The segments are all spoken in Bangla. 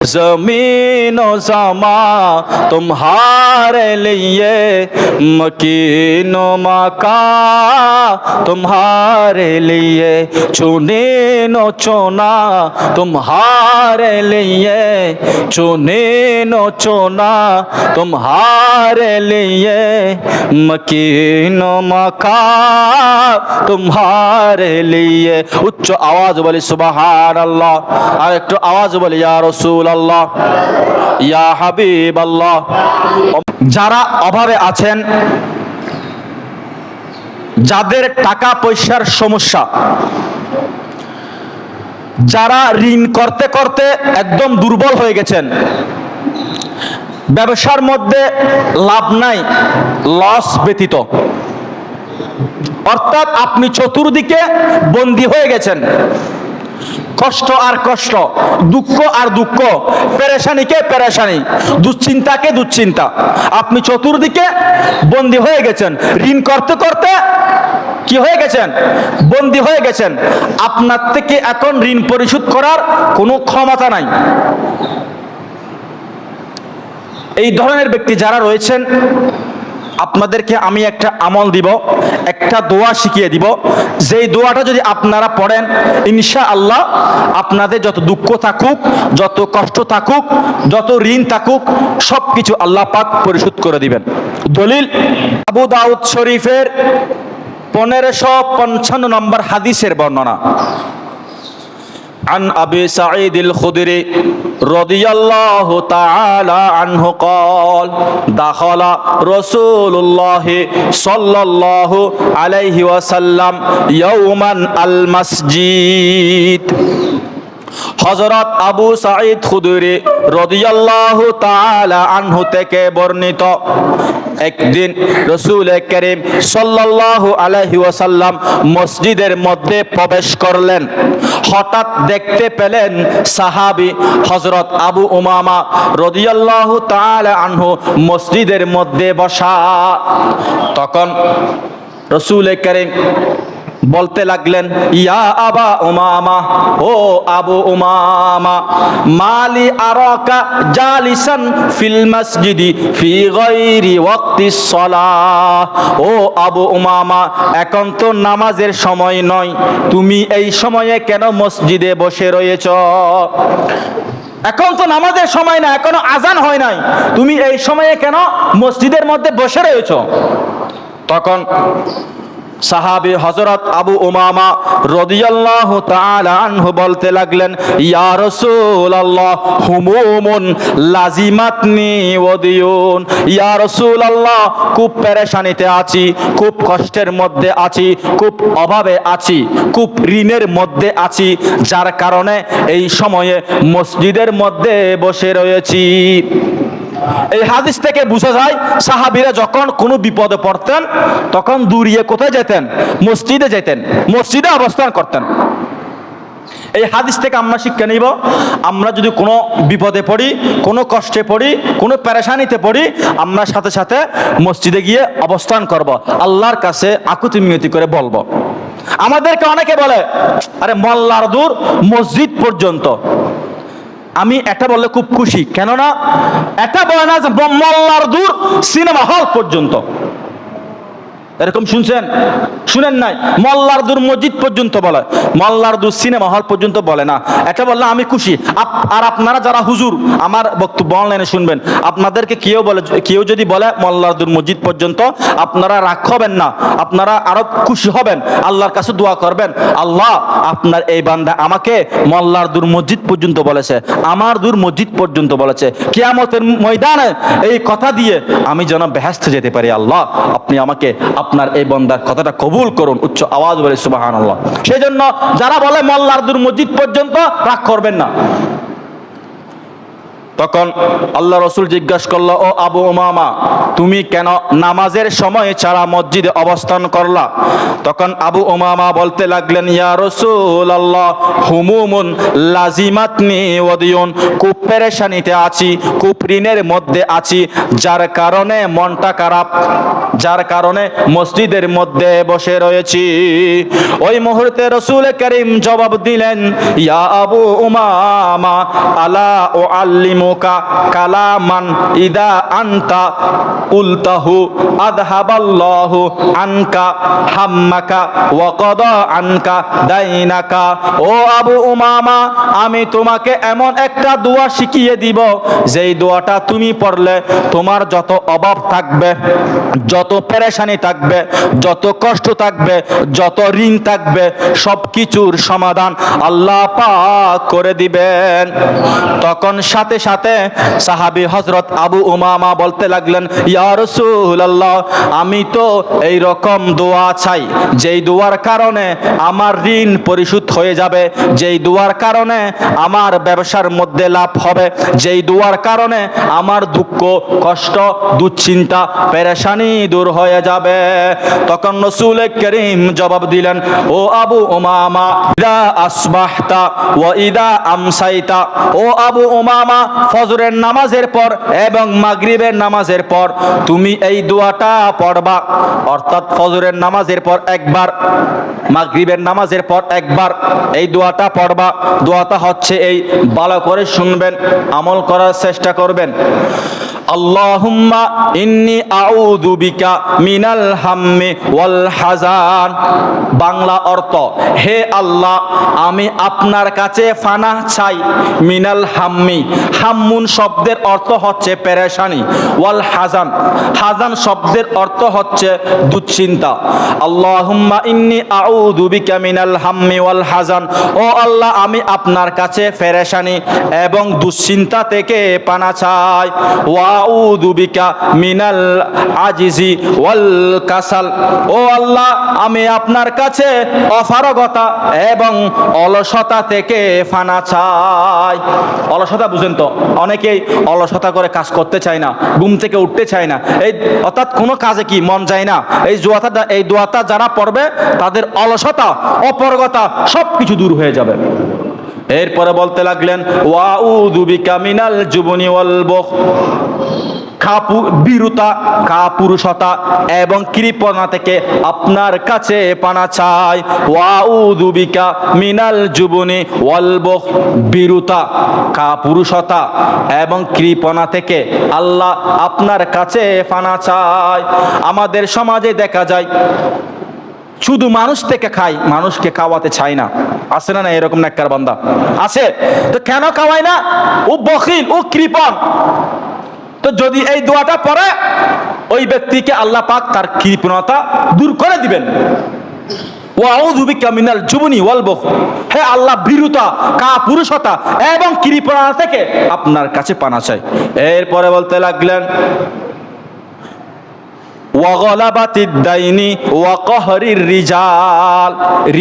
जमीन और समा तुम्हारे लिए, मकीन व मका तुम्हारे लिए, चुनीन व चुना तुम्हारे लिए, चुनीन व चुना तुम्हारे लिए, मकीन व मका तुम्हारे लिए। उच्च आवाज बोली सुबहान अल्लाह, और एक आवाज बोली या रसूल আল্লাহ, ইয়া হাবিব আল্লাহ। যারা অভাবে আছেন, যাদের টাকা পয়সার সমস্যা, যারা ঋণ করতে করতে একদম দুর্বল হয়ে গেছেন, ব্যবসার মধ্যে লাভ নাই, লস ব্যতীত, অর্থাৎ আপনি চতুর্দিকে বন্দী হয়ে গেছেন, কষ্ট আর কষ্ট, দুঃখ আর দুঃখ, পেরেশানিকে পেরেশানি, দুশ্চিন্তাকে দুশ্চিন্তা, আপনি চতুর্দিকে বন্দী হয়ে গেছেন, ঋণ করতে করতে কি হয়ে গেছেন? বন্দী হয়ে গেছেন। আপনার থেকে এখন ঋণ পরিশোধ করার কোনো ক্ষমতা নাই। এই ধরনের ব্যক্তি যারা রয়েছেন, আপনাদেরকে আমি একটা আমল দিব, একটা দোয়া শিখিয়ে দিব, যেই দোয়াটা যদি আপনারা পড়েন, ইনশাআল্লাহ আপনাদের যত দুঃখ থাকুক, যত কষ্ট থাকুক, যত ঋণ থাকুক, সব কিছু আল্লাহ পাক পরিশোধ করে দিবেন। দলিল আবু দাউদ শরীফের 1555 নম্বর হাদিসের বর্ণনা। عن أبي سعيد الخدري رضي الله تعالى عنه قال دخل رسول الله صلى الله عليه وسلم يوما المسجد। হযরত আবু সাঈদ খুদরি রাদিয়াল্লাহু তাআলা আনহু থেকে বর্ণিত, একদিন রাসূল করিম সাল্লাল্লাহু আলাইহি ওয়াসাল্লাম মসজিদের মধ্যে প্রবেশ করলেন। হঠাৎ দেখতে পেলেন সাহাবী হযরত আবু উমামা রাদিয়াল্লাহু তাআলা আনহু মসজিদের মধ্যে বসা। তখন রাসূল করিম বলতে লাগলেন, ইয়া আবা উমামা, ও আবু উমামা, মালি আরাকা জালিসান ফিল মসজিদি ফি গায়রি ওয়াক্তিস সালাহ। ও আবু উমামা, এখন তো নামাজের সময় নয়, তুমি এই সময়ে কেন মসজিদে বসে রয়েছ? এখন তো নামাজের সময় না, এখনো আজান হয় নাই, তুমি এই সময়ে কেন মসজিদের মধ্যে বসে রয়েছ? তখন সাহাবী হযরত আবু উমামা রাদিয়াল্লাহু তাআলা আনহু বলতে লাগলেন, ইয়া রাসূলুল্লাহ, হুমুমুন লাজিমাতনি ওয়া দিয়ুন। ইয়া রাসূলুল্লাহ, খুব পেরেশানিতে আছি, খুব কষ্টের মধ্যে আছি, খুব অভাবে আছি, খুব ঋণের মধ্যে আছি, যার কারণে এই সময়ে মসজিদের মধ্যে বসে রয়েছি। এই হাদিস থেকে বোঝা যায়, সাহাবীরা যখন কোনো বিপদে পড়তেন তখন দূরিয়ে কোথায় যেতেন? মসজিদে যেতেন, মসজিদে অবস্থান করতেন। এই হাদিস থেকে আমরা শিক্ষা নিব, আমরা যদি কোনো বিপদে পড়ি, কোনো কষ্টে পড়ি, কোনো পেরেশানিতে পড়ি, আমরা সাথে সাথে মসজিদে গিয়ে অবস্থান করব, আল্লাহর কাছে আকুতি মিনতি করে বলবো। আমাদেরকে অনেকে বলে, আরে মোল্লার দূর মসজিদ পর্যন্ত। আমি এটা বললে খুব খুশি, কেননা এটা বলে না যে মোল্লার দূর সিনেমা হল পর্যন্ত। এরকম শুনছেন? শুনেন নাই? মোল্লার দূর মসজিদ পর্যন্ত বলে, মোল্লার দূর সিনেমা হল পর্যন্ত বলে না। এটা বললে আমি খুশি। আর আপনারা যারা হুজুর আমার বক্তব্য অনলাইনে শুনবেন, আপনাদেরকে কেউ যদি বলে মোল্লার দূর মসজিদ পর্যন্ত, আপনারা রাগ হবেন না, আপনারা আরো খুশি হবেন, আল্লাহর কাছে দোয়া করবেন, আল্লাহ আপনার এই বান্দা আমাকে মোল্লার দূর মসজিদ পর্যন্ত বলেছে, আমার দূর মসজিদ পর্যন্ত বলেছে, কিয়ামতের ময়দানে এই কথা দিয়ে আমি যেন বেহেশতে যেতে পারি। আল্লাহ আপনি আমাকে আপনার এই বান্দার কথাটা কবুল করুন। উচ্চ আওয়াজ বলে সুবহানাল্লাহ। সেই জন্য যারা বলে মোল্লার দূর মসজিদ পর্যন্ত, রাগ করবেন না। তখন আল্লাহ রসুল জিজ্ঞাসা করলো, ও আবু উমামা, তুমি কেন নামাজের সময় ছাড়া মসজিদে অবস্থান করলা? তখন আবু উমামা বলতে লাগলেন, ইয়া রাসূলুল্লাহ, হুমুমুন লাজিমাতনি ওয়াদিউন, খুব পেরেশানিতে আছি, খুব ঋণের মধ্যে আছি, যার কারণে মনটা খারাপ, যার কারণে মসজিদের মধ্যে বসে রয়েছি। ওই মুহূর্তে রাসূল করিম জবাব দিলেন, ইয়া আবু উমামা, আলা উআল্লিমুকা কালামান ইদা আনতা কুলতাহু আযহাবাল্লাহু আনকা হাম্মাকা ওয়া কাদা আনকা দাইনাকা। ও আবু উমামা, আমি তোমাকে এমন একটা দোয়া শিখিয়ে দিব, যেই দোয়াটা তুমি পড়লে তোমার যত অভাব থাকবে, যত পেরেশানি থাকবে, যত কষ্ট থাকবে, যত ঋণ থাকবে, সব কিছুর সমাধান আল্লাহ পাক করে দিবেন। তখন সাথে সাথে সাহাবী হযরত আবু উমামা বলতে লাগলেন, ইয়া রাসূলুল্লাহ, আমি তো এই রকম দোয়া চাই, যেই দোয়ার কারণে আমার ঋণ পরিশোধ হয়ে যাবে, যেই দোয়ার কারণে আমার ব্যবসার মধ্যে লাভ হবে, যেই দোয়ার কারণে আমার দুঃখ, কষ্ট, দুশ্চিন্তা, পেরেশানি দূর হয়ে যাবে। তখন রাসূল করিম জবাব দিলেন, ও আবু উমামা, ইদা আসবাহতা ওয়া ইদা আমসাইতা, ও আবু উমামা, ফজরের নামাজের পর এবং মাগরিবের নামাজের পর তুমি এই দোয়াটা পড়বা। অর্থাৎ ফজরের নামাজের পর একবার, মাগরিবের নামাজের পর একবার এই দোয়াটা পড়বা। দোয়াটা হচ্ছে এই, ভালো করে শুনবেন, আমল করার চেষ্টা করবেন। আল্লাহুম্মা ইন্নী আউযু বিকা মিনাল হাম্মি ওয়াল হাজান। বাংলা অর্থ, হে আল্লাহ, আমি আপনার কাছে ফানাহ চাই। মিনাল হাম্মি, হাম্মুন শব্দের অর্থ হচ্ছে পেরেশানি, ওয়াল হাজান, হাজান শব্দের অর্থ হচ্ছে দুশ্চিন্তা। আল্লাহুম্মা ইন্নী আউযু বিকা মিনাল হাম্মি ওয়াল হাজান। ও আল্লাহ, আমি আপনার কাছে পেরেশানি এবং দুশ্চিন্তা থেকে পানা চাই। ওয়া আউযু বিকা মিনাল আজিজি ওয়াল কাসাল। ও আল্লাহ, আমি আপনার কাছে অপারগতা এবং অলসতা থেকে ফানা চাই। অলসতা বুঝেন তো, অনেকেই অলসতা করে কাজ করতে চায় না, ঘুম থেকে উঠতে চায় না, এই অর্থাৎ কোনো কাজে কি মন যায় না। এই দোয়াটা যারা পড়বে তাদের অলসতা, অপারগতা সব কিছু দূর হয়ে যাবে। এরপরে বলতে লাগলেন, ওয়া আউযু বিকা মিনাল জুবনি ওয়াল বুখল, ভীরুতা, কাপুরুষতা এবং কৃপণতা থেকে আপনার কাছে পানা চাই। ওয়া আউযু বিকা মিনাল জুবনি ওয়াল বুখল, ভীরুতা, কাপুরুষতা এবং কৃপণতা থেকে আল্লাহ আপনার কাছে পানা চাই। আমাদের সমাজে দেখা যায় শুধু মানুষ থেকে খাই, মানুষকে খাওয়াতে চাই না। আছে না এরকম নেককার বান্দা? আছে। তো কেন খাওয়ায় না? ও বখিল, ও কৃপণ। তো যদি এই দোয়াটা পড়ে, ওই ব্যক্তিকে আল্লাহ পাক তার কৃপণতা দূর করে দিবেন। ওয়া আউযু বিকা মিনাল জুবনি ওয়াল বুখল, হে আল্লাহ, ভীরুতা, কাপুরুষতা এবং কৃপণতা থেকে আপনার কাছে পানা চাই। এরপরে বলতে লাগলেন, ওয়া গলাবাতিদ দাইনি ওয়া কহরির রিজাল,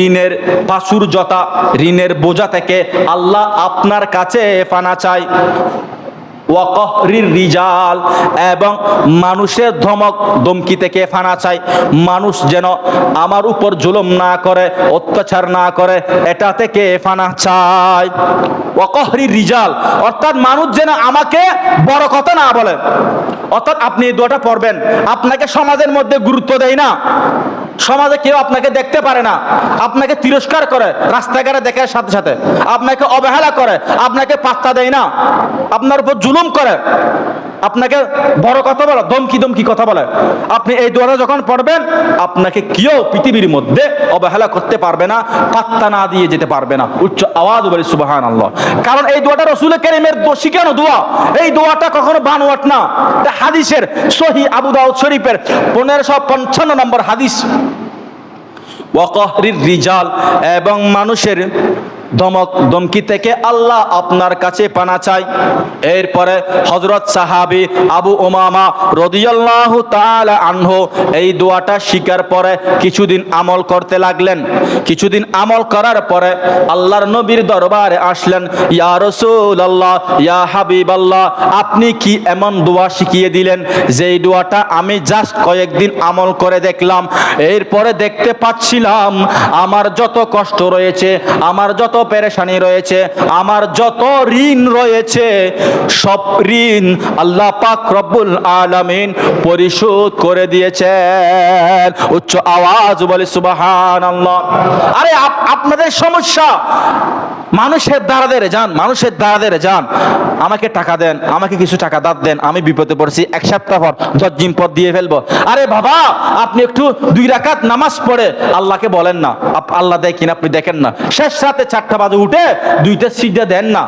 ঋণের প্রাচুর্যতা, ঋণের বোঝা থেকে আল্লাহ আপনার কাছে পানা চাই। ওয়া কহরির রিজাল, এবং মানুষের ধমক ধমকি থেকে পানা চাই। মানুষ যেন আমার উপর জুলুম না করে, অত্যাচার না করে, এটা থেকে পানা চাই। ওয়া কহরির রিজাল, অর্থাৎ মানুষ যেন আমাকে বড় কথা না বলে। অর্থাৎ আপনি এই দোয়াটা পড়বেন, আপনাকে সমাজের মধ্যে গুরুত্ব দেয় না, সমাজে কেউ আপনাকে দেখতে পারে না, আপনাকে তিরস্কার করে, রাস্তাঘাটে দেখার সাথে সাথে আপনাকে অবহেলা করে, আপনাকে পাত্তা দেয় না, আপনার উপর জুলুম করে, আপনাকে বড় কথা বলে, ধমকি কথা বলে। আপনি এই দোয়াটা যখন পড়বেন, আপনাকে কেউ পৃথিবীর মধ্যে অবহেলা করতে পারবে না, পাত্তা না দিয়ে যেতে পারবে না। উচ্চ আওয়াজ বলি সুবহানাল্লাহ। কারণ এই দোয়াটা রাসূল কারীমের শিখানো দোয়া। এই দোয়াটা কখনো বানোয়াট না, এটা হাদিসের সহিহ আবু দাউদ শরীফের 1555 নম্বর হাদিস। ওয়া কহরির রিজাল, এবং মানুষের ধমকি থেকে আল্লাহ আপনার কাছে পানা চাই। এরপরে হযরত সাহাবী আবু উমামা রাদিয়াল্লাহু তাআলা আনহু এই দোয়াটা শিকার পরে কিছুদিন আমল করতে লাগলেন। কিছুদিন আমল করার পরে আল্লাহর নবীর দরবারে আসলেন, ইয়া রাসূলুল্লাহ, ইয়া হাবিবাল্লাহ, আপনি কি এমন দোয়া শিখিয়ে দিলেন যেই দোয়াটা আমি জাস্ট কয়েকদিন আমল করে দেখলাম, এরপরে দেখতে পাচ্ছিলাম আমার যত কষ্ট রয়েছে, আমার যত পেরেশানি রয়েছে, আমার যত ঋণ রয়েছে, সব ঋণ আল্লাহ পাক রব্বুল আলামিন পরিশোধ করে দিয়েছেন। উচ্চ আওয়াজ বলে সুবহানাল্লাহ। আরে আপনাদের সমস্যা মানুষের দ্বারা যান, মানুষের দ্বারা যান, আমাকে টাকা দেন, আমাকে কিছু টাকা দাঁত দেন, আমি বিপদে পড়ছি, এক সপ্তাহ পর 10 দিন পর দিয়ে ফেলবো। আরে বাবা, আপনি একটু 2 রাকাত নামাজ পড়ে আল্লাহকে বলেন না, আল্লাহ দেয় কিনা আপনি দেখেন না। শেষ রাতে 4টা বাজে উঠে 2টা সিজদা দেন না।